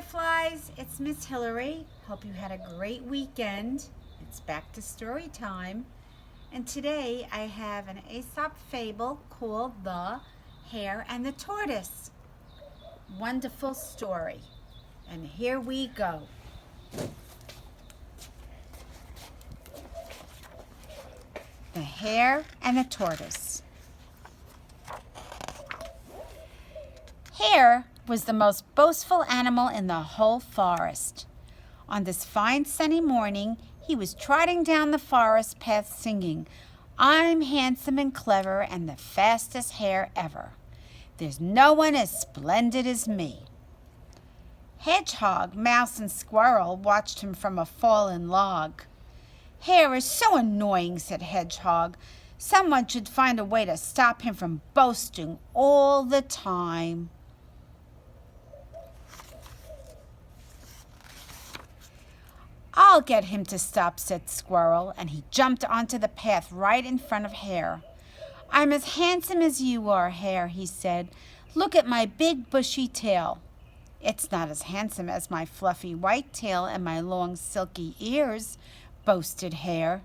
Fireflies, it's Miss Hillary. Hope you had a great weekend. It's back to story time. And today I have an Aesop fable called The Hare and the Tortoise. Wonderful story. And here we go. The Hare and the Tortoise. Hare was the most boastful animal in the whole forest. On this fine sunny morning, he was trotting down the forest path singing, "I'm handsome and clever and the fastest hare ever. There's no one as splendid as me." Hedgehog, Mouse, and Squirrel watched him from a fallen log. "Hare is so annoying," said Hedgehog. "Someone should find a way to stop him from boasting all the time." "I'll get him to stop," said Squirrel, and he jumped onto the path right in front of Hare. "I'm as handsome as you are, Hare," he said. "Look at my big bushy tail." "It's not as handsome as my fluffy white tail and my long silky ears," boasted Hare.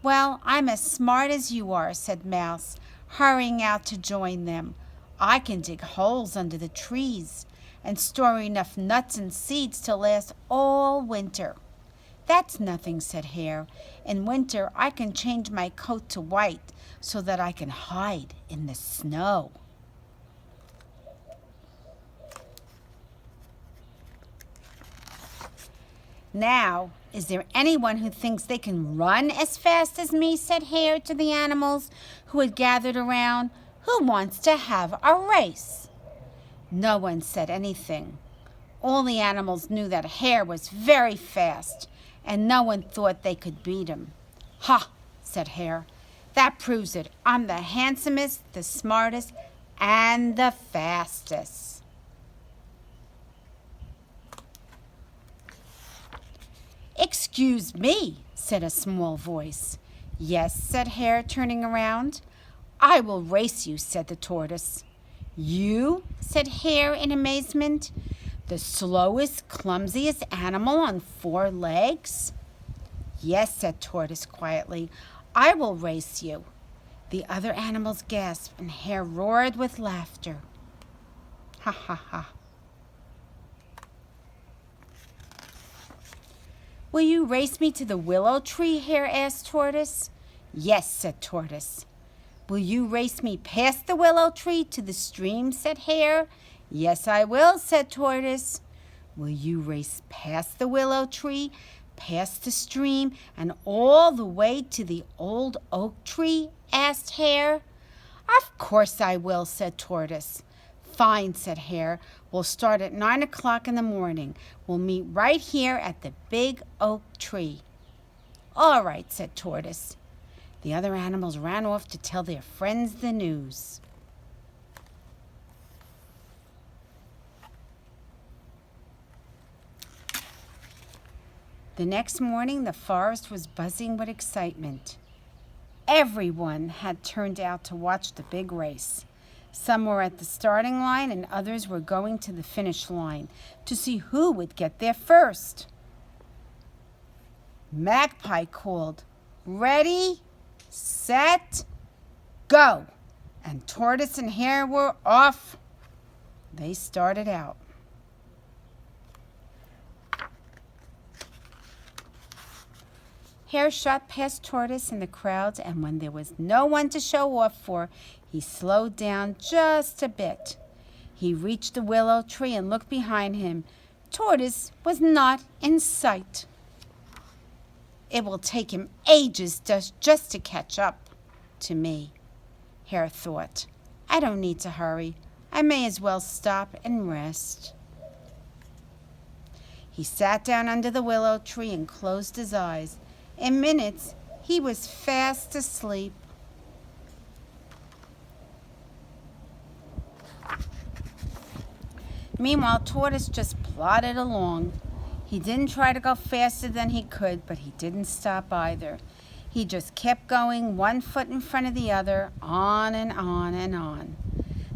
"Well, I'm as smart as you are," said Mouse, hurrying out to join them. "I can dig holes under the trees and store enough nuts and seeds to last all winter." "That's nothing," said Hare. "In winter I can change my coat to white so that I can hide in the snow." "Now, is there anyone who thinks they can run as fast as me?" said Hare to the animals who had gathered around. "Who wants to have a race?" No one said anything. All the animals knew that Hare was very fast, and no one thought they could beat him. "Ha!" said Hare. "That proves it. I'm the handsomest, the smartest, and the fastest." "Excuse me," said a small voice. "Yes," said Hare, turning around. "I will race you," said the tortoise. "You?" said Hare in amazement. "The slowest, clumsiest animal on 4 legs?" "Yes," said Tortoise quietly. "I will race you." The other animals gasped, and Hare roared with laughter. "Ha ha ha." "Will you race me to the willow tree?" Hare asked Tortoise. "Yes," said Tortoise. "Will you race me past the willow tree to the stream?" said Hare. "Yes, I will," said Tortoise. "Will you race past the willow tree, past the stream, and all the way to the old oak tree?" asked Hare. "Of course I will," said Tortoise. "Fine," said Hare. "We'll start at 9 o'clock in the morning. We'll meet right here at the big oak tree." "All right," said Tortoise. The other animals ran off to tell their friends the news. The next morning, the forest was buzzing with excitement. Everyone had turned out to watch the big race. Some were at the starting line and others were going to the finish line to see who would get there first. Magpie called, "Ready, set, go!" And Tortoise and Hare were off. They started out. Hare shot past Tortoise in the crowds, and when there was no one to show off for, he slowed down just a bit. He reached the willow tree and looked behind him. Tortoise was not in sight. "It will take him ages just to catch up to me," Hare thought. "I don't need to hurry. I may as well stop and rest." He sat down under the willow tree and closed his eyes. In minutes, he was fast asleep. Meanwhile, Tortoise just plodded along. He didn't try to go faster than he could, but he didn't stop either. He just kept going, one foot in front of the other, on and on and on.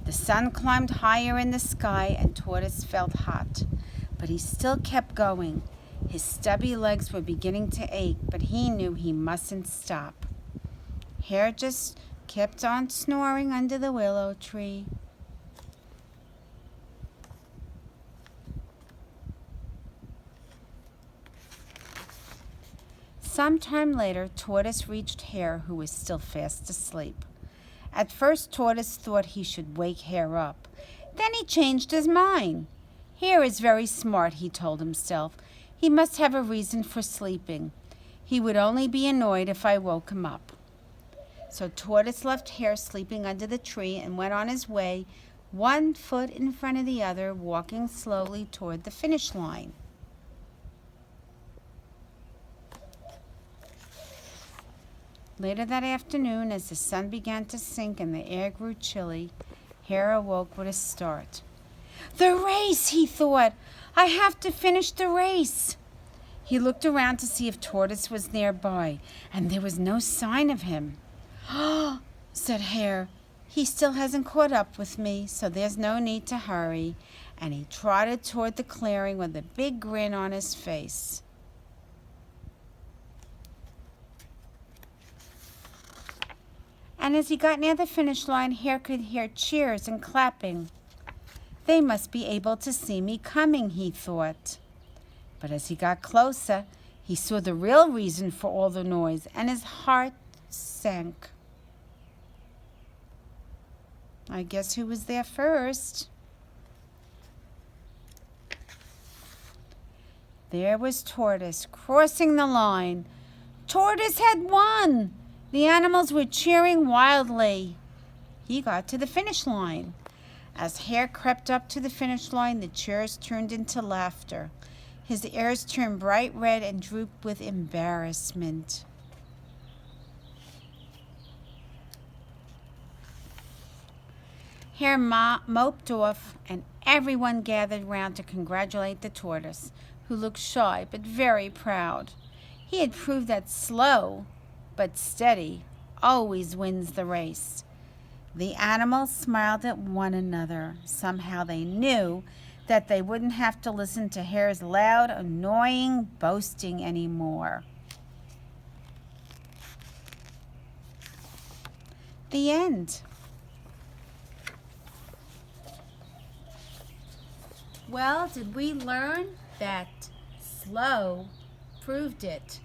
The sun climbed higher in the sky, and Tortoise felt hot. But he still kept going. His stubby legs were beginning to ache, but he knew he mustn't stop. Hare just kept on snoring under the willow tree. Sometime later, Tortoise reached Hare, who was still fast asleep. At first, Tortoise thought he should wake Hare up. Then he changed his mind. Hare is very smart, he told himself. He must have a reason for sleeping. He would only be annoyed if I woke him up. So Tortoise left Hare sleeping under the tree and went on his way, one foot in front of the other, walking slowly toward the finish line. Later that afternoon, as the sun began to sink and the air grew chilly, Hare awoke with a start. The race, he thought. I have to finish the race. He looked around to see if Tortoise was nearby, and there was no sign of him. "Ah," said Hare, "he still hasn't caught up with me, so there's no need to hurry." And he trotted toward the clearing with a big grin on his face. And as he got near the finish line, Hare could hear cheers and clapping. They must be able to see me coming, he thought. But as he got closer, he saw the real reason for all the noise, and his heart sank. I guess who was there first? There was Tortoise crossing the line. Tortoise had won! The animals were cheering wildly. He got to the finish line. As Hare crept up to the finish line, the cheers turned into laughter. His ears turned bright red and drooped with embarrassment. Hare moped off, and everyone gathered round to congratulate the tortoise, who looked shy but very proud. He had proved that slow but steady always wins the race. The animals smiled at one another. Somehow they knew that they wouldn't have to listen to Hare's loud, annoying boasting anymore. The end. Well, did we learn that slow proved it,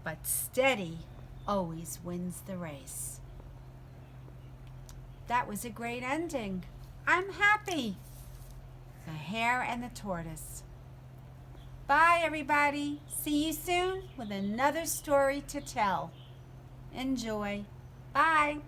but steady always wins the race? That was a great ending. I'm happy. The Hare and the Tortoise. Bye, everybody. See you soon with another story to tell. Enjoy. Bye.